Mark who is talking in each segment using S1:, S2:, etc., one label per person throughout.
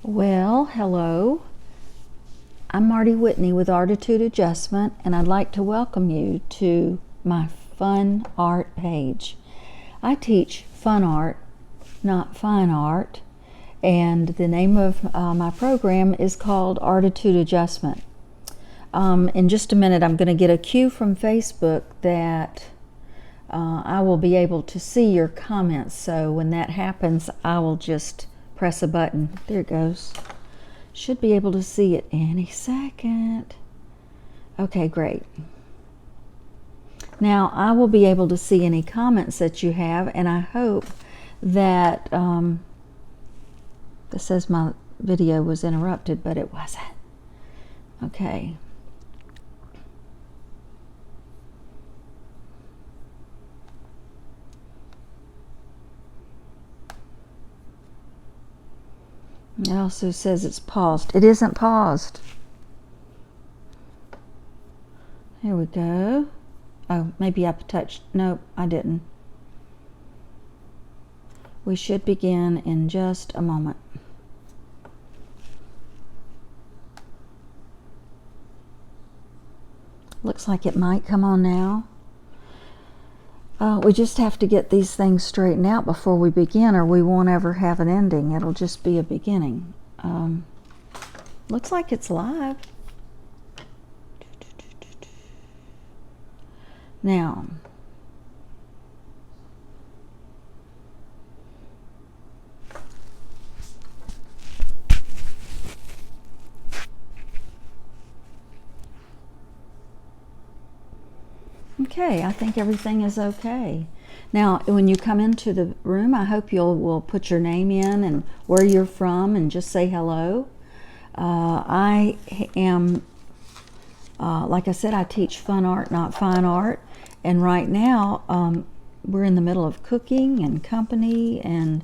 S1: Well, hello. I'm Marty Whitney with ARTitude Adjustment, and I'd like to welcome you to my fun art page. I teach fun art, not fine art, and the name of my program is called ARTitude Adjustment. In just a minute, I'm going to get a cue from Facebook that I will be able to see your comments. So when that happens, I will just press a button. There it goes. Should be able to see it any second. Okay, great. Now I will be able to see any comments that you have, and I hope that it says my video was interrupted, but it wasn't. Okay. It also says it's paused. It isn't paused. Here we go. Oh, maybe I touched. Nope, I didn't. We should begin in just a moment. Looks like it might come on now. We just have to get these things straightened out before we begin, or we won't ever have an ending. It'll just be a beginning. Looks like it's live. Now, okay, I think everything is okay. Now, when you come into the room, I hope will put your name in and where you're from and just say hello. I am, like I said, I teach fun art, not fine art. And right now, we're in the middle of cooking and company. And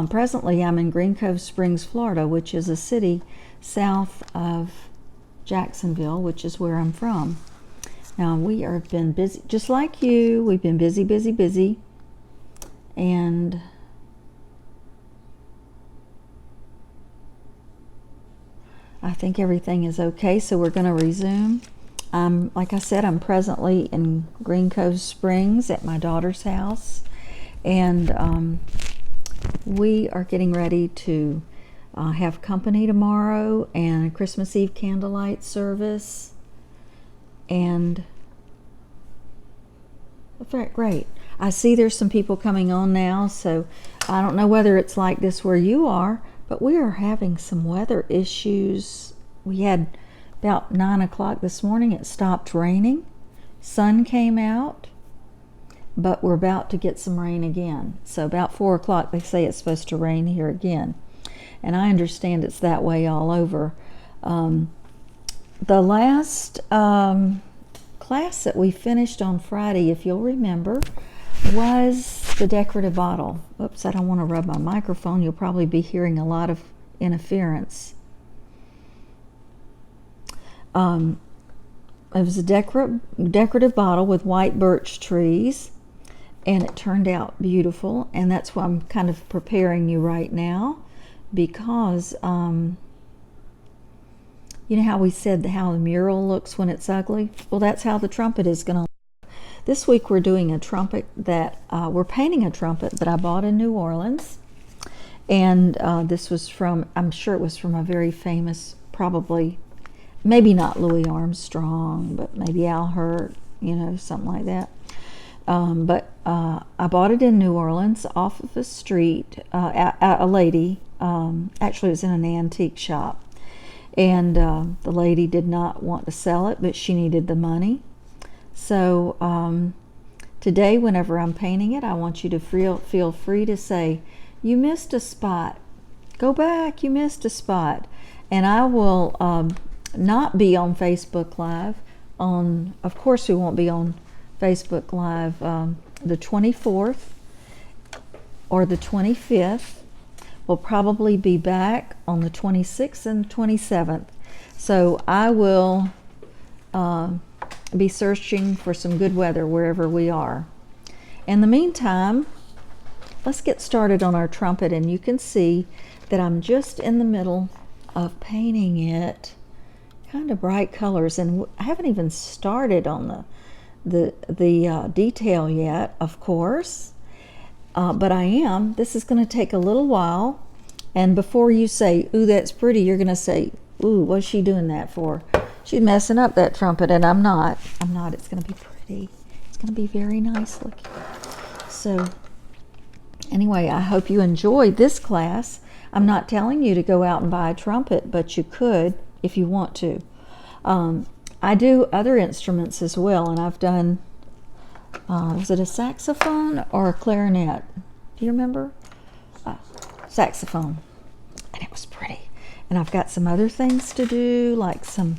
S1: presently, I'm in Green Cove Springs, Florida, which is a city south of Jacksonville, which is where I'm from. Now, we have been busy, just like you. We've been busy, busy, busy. And I think everything is okay, so we're going to resume. Like I said, I'm presently in Green Cove Springs at my daughter's house. And we are getting ready to have company tomorrow and a Christmas Eve candlelight service. And great. I see there's some people coming on now, so I don't know whether it's like this where you are, but we are having some weather issues. We had about 9 o'clock this morning, it stopped raining. Sun came out, but we're about to get some rain again. So about 4 o'clock, they say it's supposed to rain here again. And I understand it's that way all over. The last class that we finished on Friday, if you'll remember, was the decorative bottle. Oops, I don't want to rub my microphone. You'll probably be hearing a lot of interference. It was a decorative bottle with white birch trees, and it turned out beautiful. And that's why I'm kind of preparing you right now, because you know how we said how the mural looks when it's ugly? Well, that's how the trumpet is going to look. This week we're doing a trumpet that, we're painting a trumpet that I bought in New Orleans. And this was from, I'm sure it was from a very famous, probably, maybe not Louis Armstrong, but maybe Al Hurt, you know, something like that. But I bought it in New Orleans off of a street. A lady, actually it was in an antique shop. And the lady did not want to sell it, but she needed the money. So today, whenever I'm painting it, I want you to feel free to say, you missed a spot. Go back, you missed a spot. And I will not be on Facebook Live. Of course, we won't be on Facebook Live the 24th or the 25th. We'll probably be back on the 26th and 27th. So I will be searching for some good weather wherever we are. In the meantime, let's get started on our trumpet, and you can see that I'm just in the middle of painting it kind of bright colors, and I haven't even started on the detail yet, of course, but I am. This is going to take a little while, and before you say, ooh, that's pretty, you're going to say, ooh, what's she doing that for? She's messing up that trumpet, and I'm not. It's going to be pretty. It's going to be very nice looking. So anyway, I hope you enjoyed this class. I'm not telling you to go out and buy a trumpet, but you could if you want to. I do other instruments as well, and I've done, was it a saxophone or a clarinet? Do you remember? Saxophone. And it was pretty. And I've got some other things to do, like some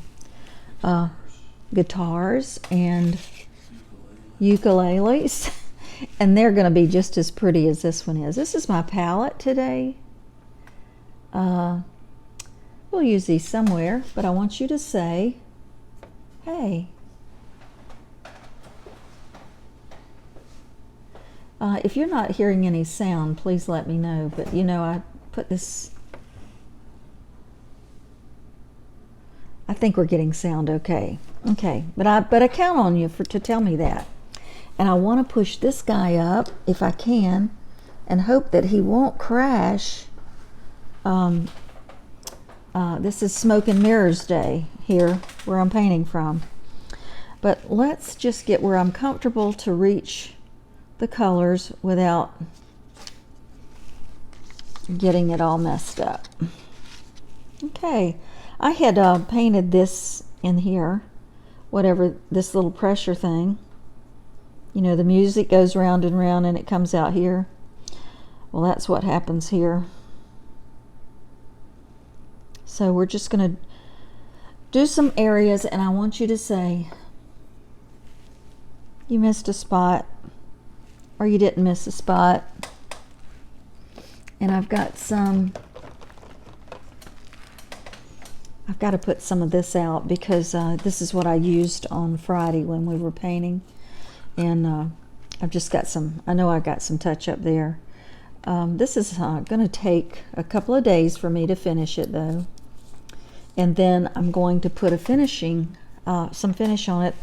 S1: guitars and ukuleles. And they're going to be just as pretty as this one is. This is my palette today. We'll use these somewhere, but I want you to say, hey. If you're not hearing any sound, please let me know. But you know, I put this, I think we're getting sound okay. Okay, but I count on you to tell me that. And I want to push this guy up if I can and hope that he won't crash. This is Smoke and Mirrors Day here where I'm painting from. But let's just get where I'm comfortable to reach the colors without getting it all messed up. Okay, I had painted this in here, whatever, this little pressure thing. You know, the music goes round and round and it comes out here. Well, that's what happens here. So we're just going to do some areas, and I want you to say, you missed a spot, or you didn't miss a spot. And I've got to put some of this out because this is what I used on Friday when we were painting. And I've just got some, I know I got some touch up there. This is going to take a couple of days for me to finish it though. And then I'm going to put a finishing, some finish on it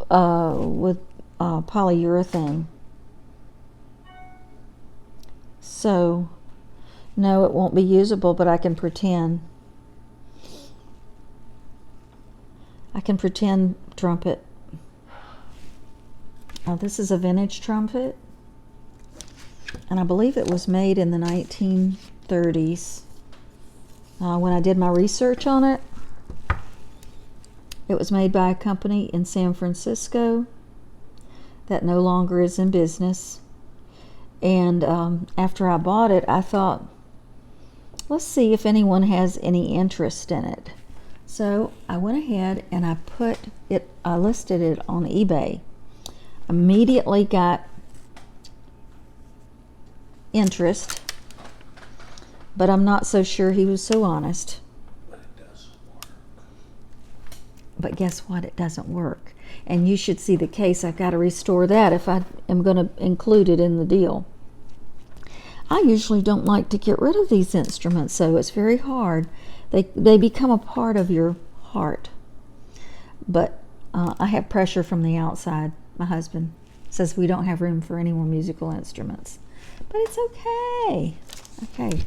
S1: with polyurethane. So, no, it won't be usable, but I can pretend. I can pretend trumpet. This is a vintage trumpet, and I believe it was made in the 1930s. When I did my research on it, it was made by a company in San Francisco that no longer is in business. And after I bought it, I thought, let's see if anyone has any interest in it. So I went ahead and I listed it on eBay. Immediately got interest, but I'm not so sure he was so honest.
S2: But it does work.
S1: But guess what? It doesn't work. And you should see the case. I've got to restore that if I am going to include it in the deal. I usually don't like to get rid of these instruments, so it's very hard. They become a part of your heart. But I have pressure from the outside. My husband says we don't have room for any more musical instruments. But it's okay. Okay.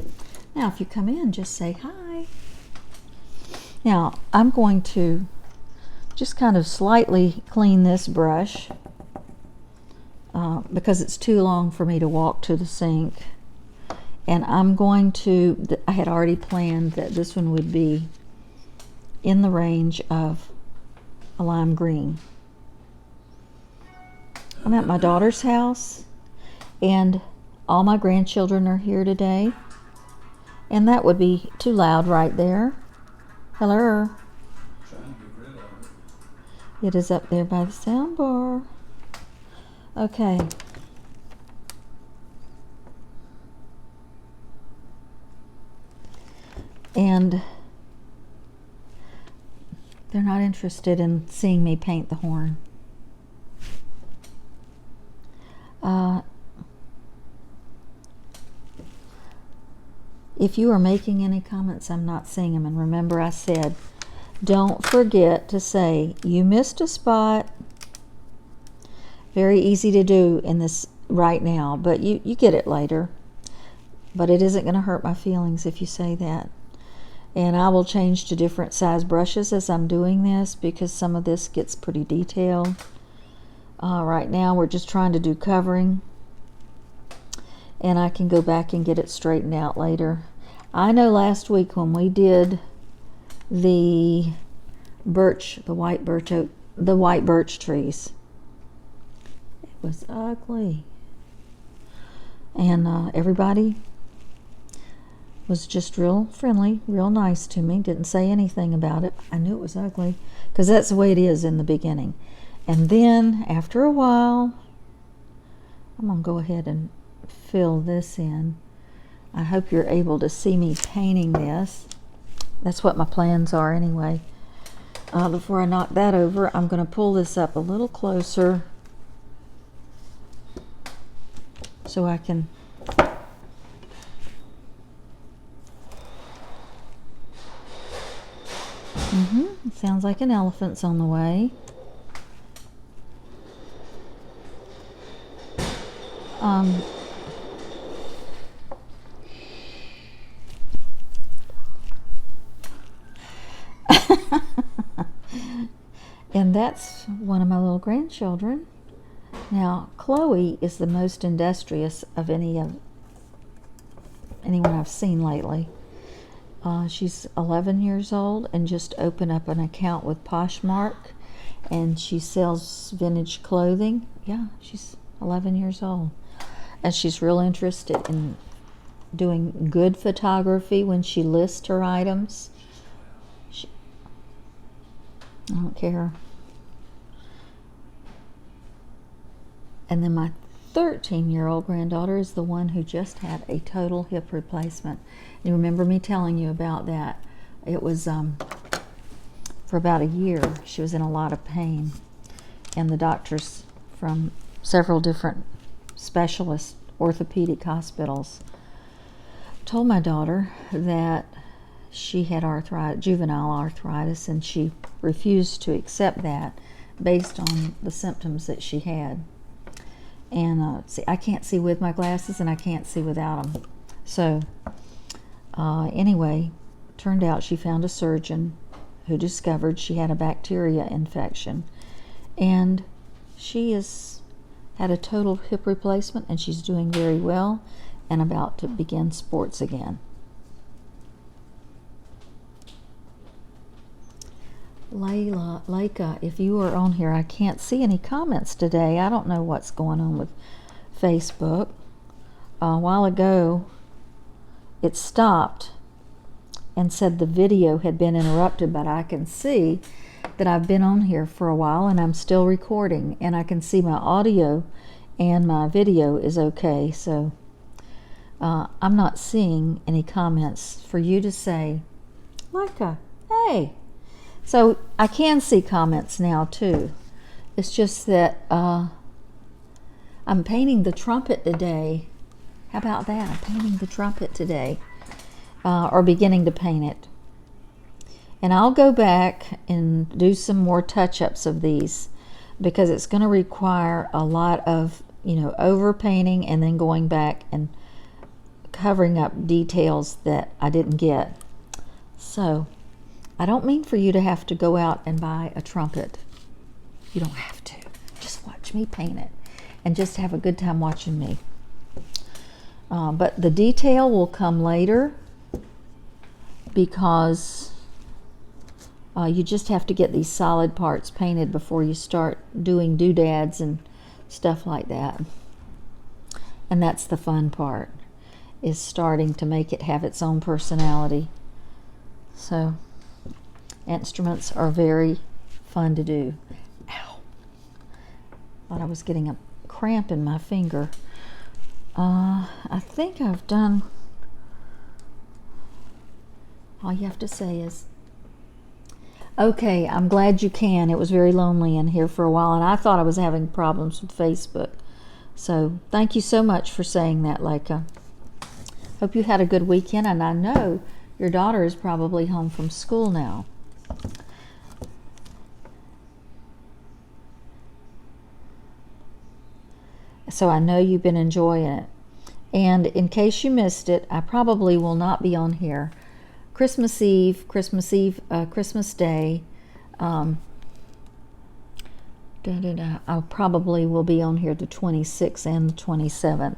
S1: Now, if you come in, just say hi. Now, I'm going to just kind of slightly clean this brush because it's too long for me to walk to the sink. And I'm going to, I had already planned that this one would be in the range of a lime green. I'm at my daughter's house, and all my grandchildren are here today. And that would be too loud right there. Hello.
S2: Trying to get rid of it.
S1: It is up there by the sound bar. Okay. And they're not interested in seeing me paint the horn. If you are making any comments, I'm not seeing them. And remember, I said, don't forget to say, you missed a spot. Very easy to do in this right now, but you get it later. But it isn't going to hurt my feelings if you say that. And I will change to different size brushes as I'm doing this, because some of this gets pretty detailed. Right now we're just trying to do covering, and I can go back and get it straightened out later. I know last week when we did the white birch trees, it was ugly, and everybody was just real friendly, real nice to me, didn't say anything about it. I knew it was ugly, because that's the way it is in the beginning. And then after a while, I'm going to go ahead and fill this in. I hope you're able to see me painting this. That's what my plans are anyway. Before I knock that over, I'm going to pull this up a little closer so I can it sounds like an elephant's on the way. And that's one of my little grandchildren. Now, Chloe is the most industrious of anyone I've seen lately. She's 11 years old and just opened up an account with Poshmark, and she sells vintage clothing. Yeah, she's 11 years old. And she's real interested in doing good photography when she lists her items. I don't care. And then my 13-year-old granddaughter is the one who just had a total hip replacement. You remember me telling you about that. It was for about a year. She was in a lot of pain, and the doctors from several different specialist orthopedic hospitals told my daughter that she had juvenile arthritis, and she refused to accept that based on the symptoms that she had. And see, I can't see with my glasses, and I can't see without them. So anyway, turned out she found a surgeon who discovered she had a bacteria infection, and she has had a total hip replacement, and she's doing very well and about to begin sports again. Leica, if you are on here, I can't see any comments today. I don't know what's going on with Facebook. A while ago, it stopped and said the video had been interrupted, but I can see that I've been on here for a while and I'm still recording, and I can see my audio and my video is okay. So I'm not seeing any comments for you to say, Leica, hey. So I can see comments now too. It's just that I'm painting the trumpet today. How about that? I'm painting the trumpet today, or beginning to paint it. And I'll go back and do some more touch-ups of these, because it's going to require a lot of, over painting and then going back and covering up details that I didn't get. So I don't mean for you to have to go out and buy a trumpet. You don't have to. Just watch me paint it and just have a good time watching me. But the detail will come later, because you just have to get these solid parts painted before you start doing doodads and stuff like that. And that's the fun part, is starting to make it have its own personality. So instruments are very fun to do. Ow. Thought I was getting a cramp in my finger. I think I've done, all you have to say is, okay, I'm glad you can. It was very lonely in here for a while, and I thought I was having problems with Facebook. So thank you so much for saying that, Leica. Hope you had a good weekend, and I know your daughter is probably home from school now. So I know you've been enjoying it. And in case you missed it, I probably will not be on here Christmas Eve, Christmas Day. I probably will be on here the 26th and the 27th.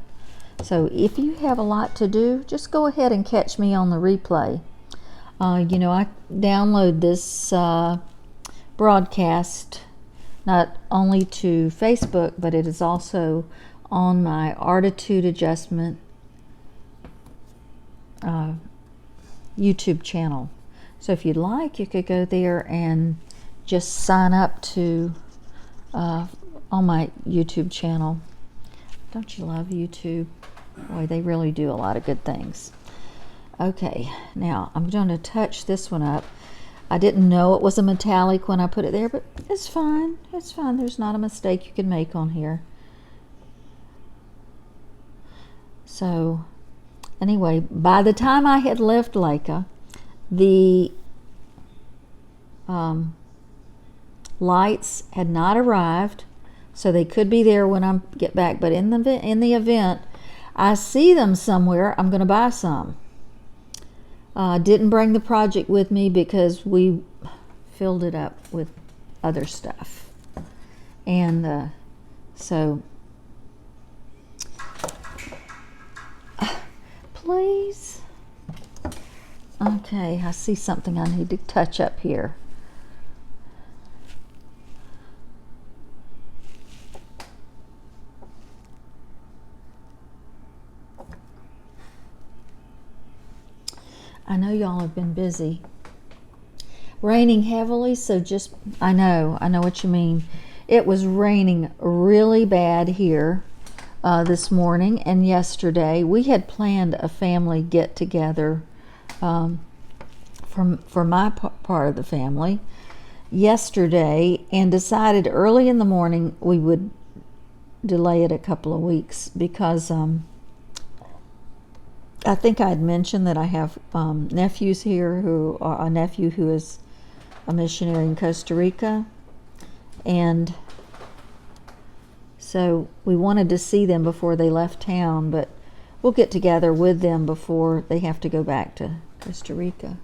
S1: So if you have a lot to do, just go ahead and catch me on the replay. You know, I download this broadcast not only to Facebook, but it is also on my ARTitude adjustment YouTube channel. So if you'd like, you could go there and just sign up to on my YouTube channel. Don't you love YouTube? Boy, they really do a lot of good things. Okay, now I'm going to touch this one up. I didn't know it was a metallic when I put it there, but it's fine. It's fine. There's not a mistake you can make on here. So, anyway, by the time I had left Leica, the lights had not arrived, so they could be there when I get back. But in the event I see them somewhere, I'm going to buy some. Didn't bring the project with me because we filled it up with other stuff. And so, please. Okay, I see something I need to touch up here. I know y'all have been busy. Raining heavily, so just, I know what you mean. It was raining really bad here this morning and yesterday. We had planned a family get together for my part of the family yesterday, and decided early in the morning we would delay it a couple of weeks because I think I had mentioned that I have nephews here a nephew who is a missionary in Costa Rica, and so we wanted to see them before they left town, but we'll get together with them before they have to go back to Costa Rica.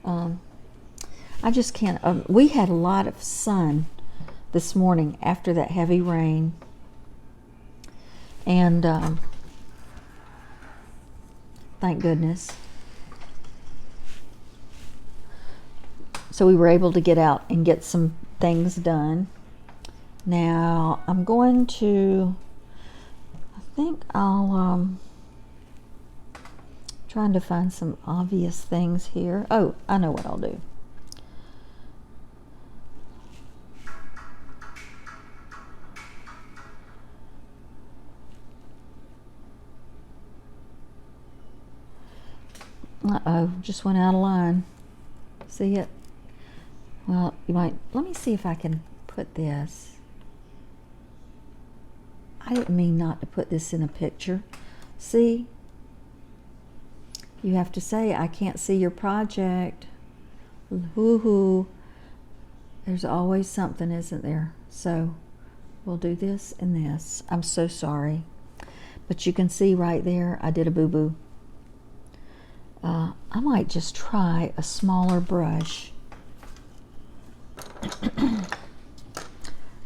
S1: I just can't. We had a lot of sun this morning after that heavy rain, and thank goodness. So we were able to get out and get some things done. Now I'm going to, I think I'll trying to find some obvious things here. Oh, I know what I'll do. Uh-oh, just went out of line. See it? Well, you might, let me see if I can put this. I didn't mean not to put this in a picture. See? You have to say, I can't see your project. Woohoo. There's always something, isn't there? So, we'll do this and this. I'm so sorry. But you can see right there, I did a boo-boo. I might just try a smaller brush.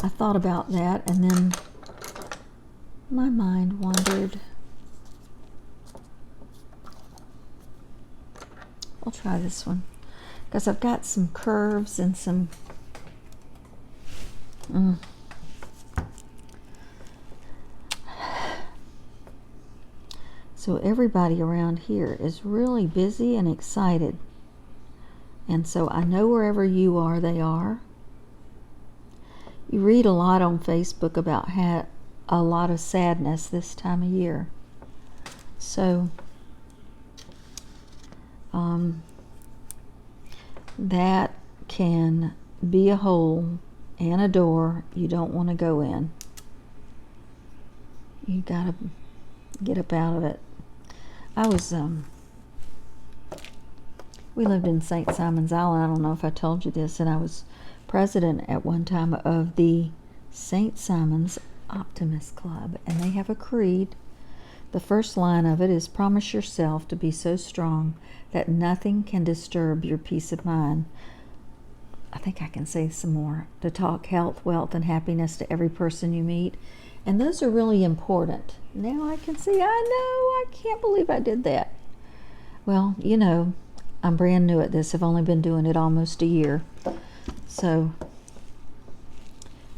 S1: I thought about that, and then my mind wandered. I'll try this one because I've got some curves and some So everybody around here is really busy and excited. And so I know wherever you are, they are. You read a lot on Facebook about a lot of sadness this time of year. So that can be a hole and a door you don't want to go in. You gotta get up out of it. I was, we lived in St. Simon's Island. I don't know if I told you this, and I was president at one time of the St. Simon's Optimist Club, and they have a creed. The first line of it is, promise yourself to be so strong that nothing can disturb your peace of mind. I think I can say some more. To talk health, wealth, and happiness to every person you meet. And those are really important. Now I can see, I know, I can't believe I did that. Well, you know, I'm brand new at this. I've only been doing it almost a year. So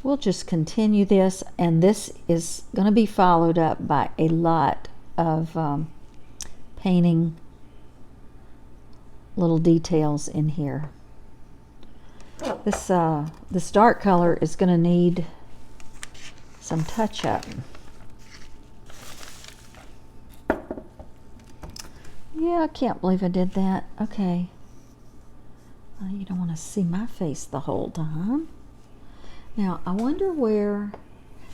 S1: we'll just continue this, and this is going to be followed up by a lot of painting little details in here. This dark color is going to need some touch up. Yeah, I can't believe I did that. Okay. You don't want to see my face the whole time. Now, I wonder where...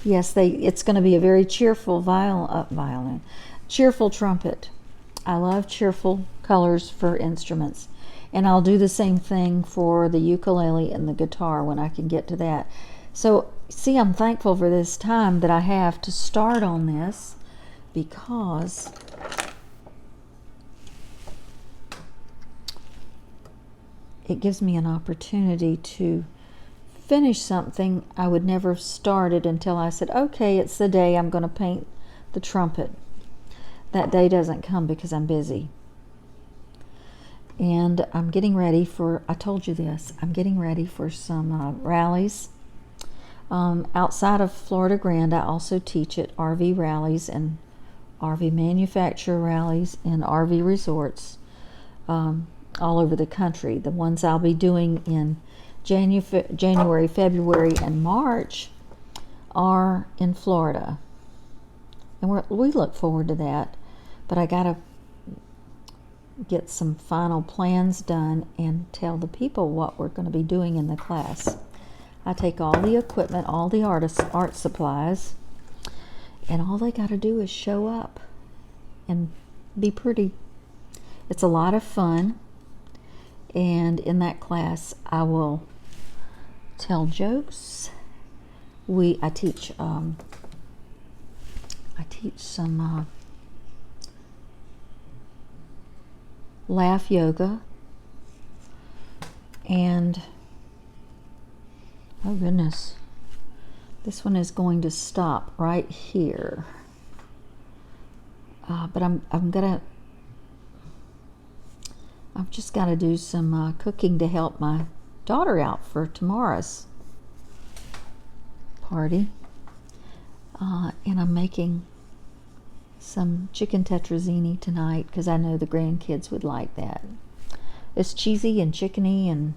S1: Yes, it's going to be a very cheerful violin. Cheerful trumpet. I love cheerful colors for instruments. And I'll do the same thing for the ukulele and the guitar when I can get to that. So, see, I'm thankful for this time that I have to start on this, because it gives me an opportunity to finish something I would never have started until I said, okay, it's the day I'm going to paint the trumpet. That day doesn't come because I'm busy. And I'm getting ready for, I told you this, I'm getting ready for some rallies. Outside of Florida Grand, I also teach at RV rallies and RV manufacturer rallies and RV resorts all over the country. The ones I'll be doing in January, February, and March are in Florida. And we look forward to that. But I got to get some final plans done and tell the people what we're going to be doing in the class. I take all the equipment, all the art supplies, and all they got to do is show up and be pretty. It's a lot of fun, and in that class I will tell jokes. I teach some laugh yoga, and oh goodness, this one is going to stop right here. But I've just got to do some cooking to help my daughter out for tomorrow's party. And I'm making some chicken tetrazzini tonight because I know the grandkids would like that. It's cheesy and chickeny and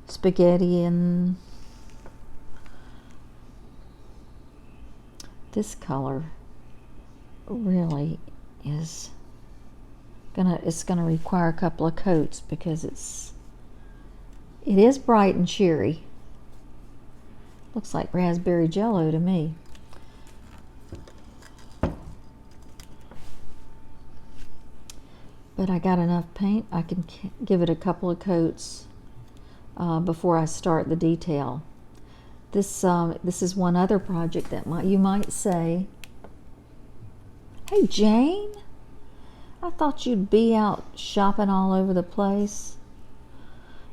S1: spaghetti, and this color really is gonna require a couple of coats because it is bright and cheery. Looks like raspberry jello to me. But I got enough paint, I can give it a couple of coats before I start the detail. This is one other project that you might say, hey Jane, I thought you'd be out shopping all over the place.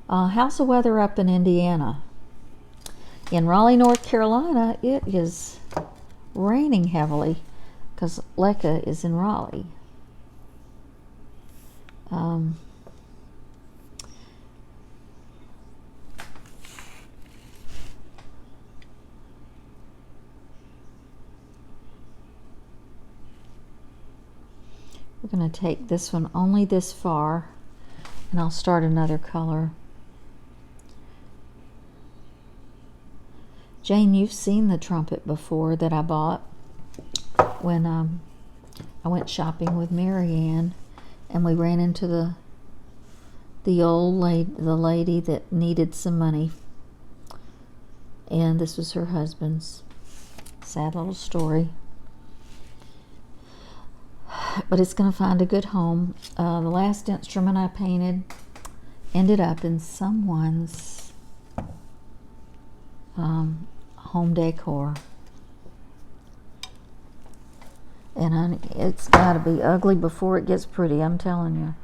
S1: How's the weather up in Indiana? In Raleigh, North Carolina, it is raining heavily because Lecca is in Raleigh. We're going to take this one only this far, and I'll start another color. Jane, you've seen the trumpet before that I bought when I went shopping with Marianne, and we ran into the lady that needed some money, and this was her husband's. Sad little story. but it's going to find a good home. The last instrument I painted ended up in someone's home decor. And honey, it's got to be ugly before it gets pretty, I'm telling you.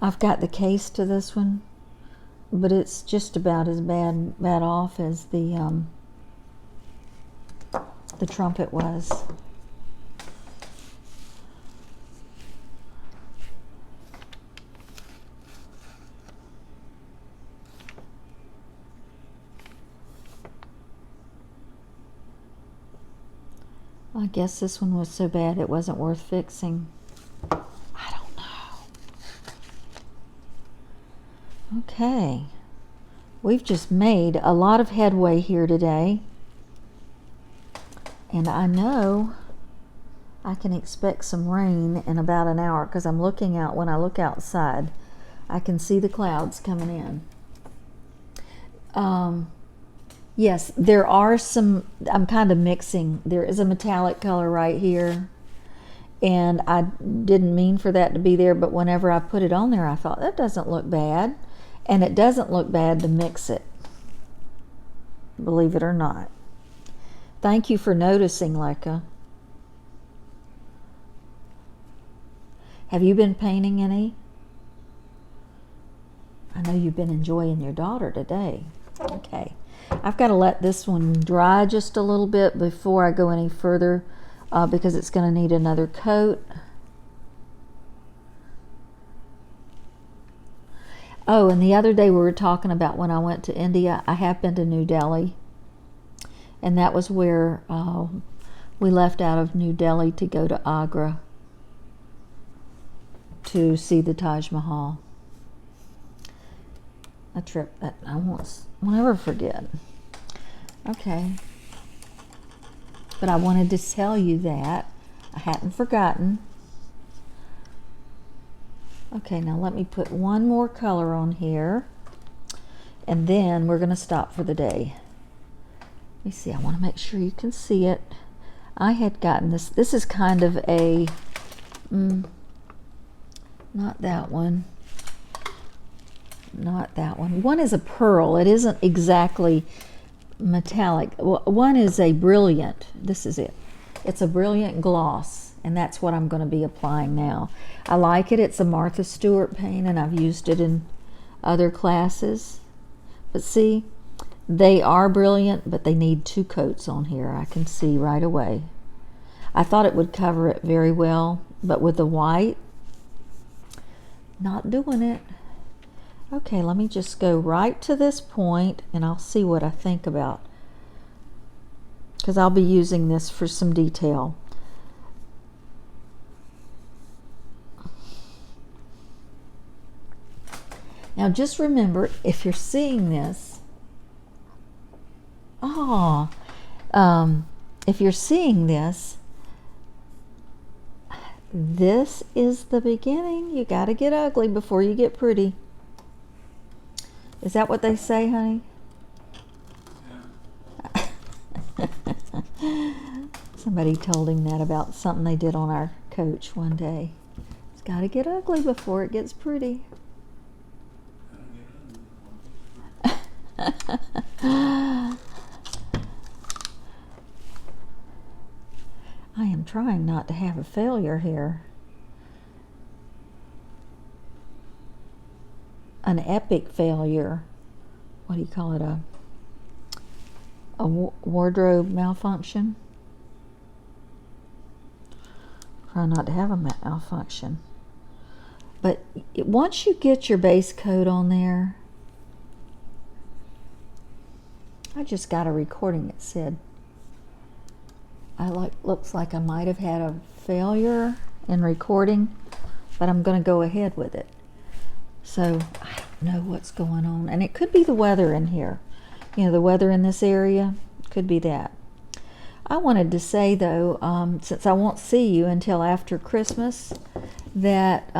S1: I've got the case to this one, but it's just about as bad off as the trumpet was. I guess this one was so bad it wasn't worth fixing. I don't know. Okay. We've just made a lot of headway here today. And I know I can expect some rain in about an hour because I'm looking out. When I look outside, I can see the clouds coming in. Yes, there are some, I'm kind of mixing. There is a metallic color right here, and I didn't mean for that to be there, but whenever I put it on there, I thought, that doesn't look bad. And it doesn't look bad to mix it, believe it or not. Thank you for noticing, Leica. Have you been painting any? I know you've been enjoying your daughter today. Okay. I've got to let this one dry just a little bit before I go any further because it's going to need another coat. Oh, and the other day we were talking about when I went to India. I have been to New Delhi, and that was where we left out of New Delhi to go to Agra to see the Taj Mahal. A trip that I won't never forget. Okay. But I wanted to tell you that. I hadn't forgotten. Okay, now let me put one more color on here. And then we're going to stop for the day. Let me see. I want to make sure you can see it. I had gotten this. This is kind of a... not that one. Not that one. One is a pearl. It isn't exactly metallic. One is a brilliant. This is it. It's a brilliant gloss, and that's what I'm going to be applying now. I like it. It's a Martha Stewart paint, and I've used it in other classes. But see, they are brilliant, but they need 2 coats on here. I can see right away. I thought it would cover it very well, but with the white, not doing it. Okay, let me just go right to this point and I'll see what I think about, because I'll be using this for some detail. Now just remember, if you're seeing this, if you're seeing this, this is the beginning. You got to get ugly before you get pretty. Is that what they say, honey? Yeah. Somebody told him that about something they did on our coach one day. It's got to get ugly before it gets pretty. I am trying not to have a failure here. An epic failure. What do you call it? A wardrobe malfunction? Try not to have a malfunction. But once you get your base coat on there, I just got a recording that said, looks like I might have had a failure in recording, but I'm going to go ahead with it. So I don't know what's going on, and it could be the weather in here. You know, the weather in this area could be that. I wanted to say though, since I won't see you until after Christmas, that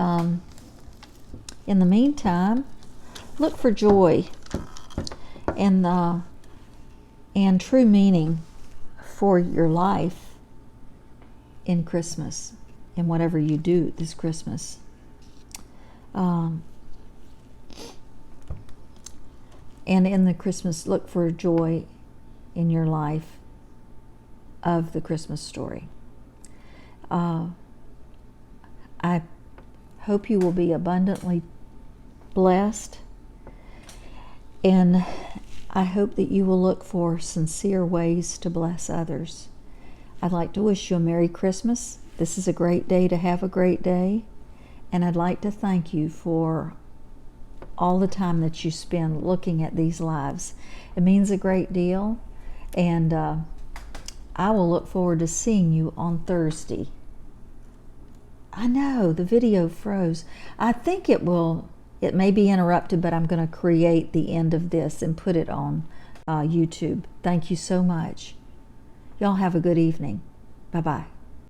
S1: in the meantime, look for joy and true meaning for your life in Christmas, in whatever you do this Christmas. And in the Christmas, look for joy in your life of the Christmas story. I hope you will be abundantly blessed, and I hope that you will look for sincere ways to bless others. I'd like to wish you a Merry Christmas. This is a great day to have a great day, and I'd like to thank you for all the time that you spend looking at these lives. It means a great deal, and I will look forward to seeing you on Thursday. I know, the video froze. I think it may be interrupted, but I'm going to create the end of this and put it on YouTube. Thank you so much. Y'all have a good evening. Bye-bye.